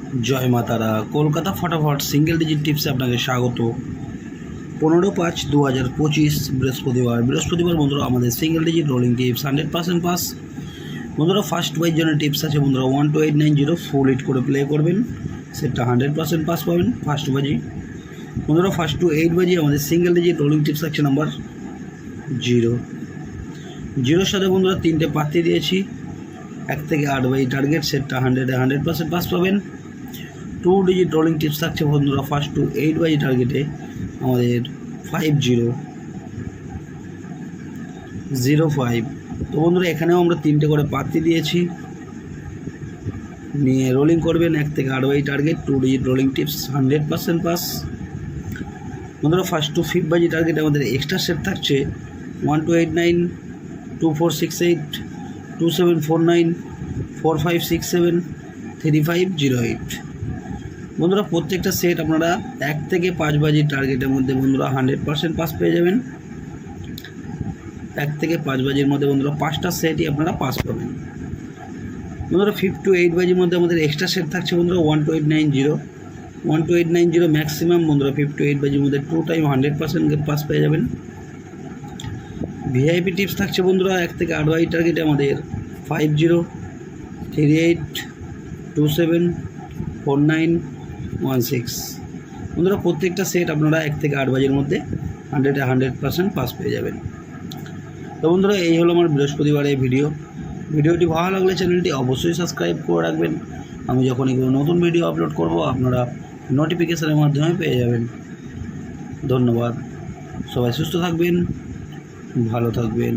जय मातारा कलकाता फटाफट single digit tips आपनाके स्वागत 15/5/2025 बृहस्पतिवार बंधुरा आमादेर सिंगल डिजिट रोलिंग टिप्स 100% पास बंधुरा फार्स्ट वाइज जन टिप्स आछे बंधुरा 1 to 890 फुल हिट करे प्ले करबेन सेटटा 100% पास पाबेन फार्स्ट बाजी बंधुरा फार्स्ट टू 8 बाजी आमादेर सिंगल डिजिट रोलिंग टिप्स आछे नम्बर 0 साथे बंधुरा तीनटे पाती दिएछि 1 থেকে 8 बाजी टार्गेट सेटटा 100% पास पाबेन 2 डिजिट रोलिंग टिप्स থাকছে বন্ধুরা ফার্স্ট টু 8 বাজি টার্গেটে আমাদের 5005 তো বন্ধুরা এখানেও আমরা তিনটে করে পাতি দিয়েছি নিয়ে রোলিং করবেন 1 থেকে 8 বাজি target 2 digit rolling tips 100% pass বন্ধুরা ফার্স্ট টু 5 বাজি টার্গেট আমাদের এক্সট্রা সেট থাকছে 1289 2468 2749 4567 3508 বন্ধুরা প্রত্যেকটা সেট আপনারা 1 থেকে 5 বাজি টার্গেটের মধ্যে বন্ধুরা 100% পাস পেয়ে যাবেন 1 থেকে 5 বাজির মধ্যে বন্ধুরা পাঁচটা সেটই আপনারা পাস পাবেন বন্ধুরা 5 to 8 বাজির মধ্যে আমাদের এক্সট্রা সেট থাকছে বন্ধুরা 12890 ম্যাক্সিমাম বন্ধুরা 5 to 8 বাজির মধ্যে 2 টাইম 100% পাস পেয়ে যাবেন ভিআইপি টিপস থাকছে বন্ধুরা 1 থেকে 8 বাজি টার্গেটে আমাদের 5038274916 বন্ধুরা প্রত্যেকটা সেট আপনারা 1 থেকে 8 বাজির মধ্যে 100% পাস পেয়ে যাবেন তো বন্ধুরা এই হলো আমার বৃহস্পতিবারের ভিডিওটি ভালো লাগলে চ্যানেলটি অবশ্যই সাবস্ক্রাইব করে রাখবেন আমি যখনই কোনো নতুন ভিডিও আপলোড করব আপনারা নোটিফিকেশনের মাধ্যমে পেয়ে যাবেন ধন্যবাদ সবাই সুস্থ থাকবেন ভালো থাকবেন।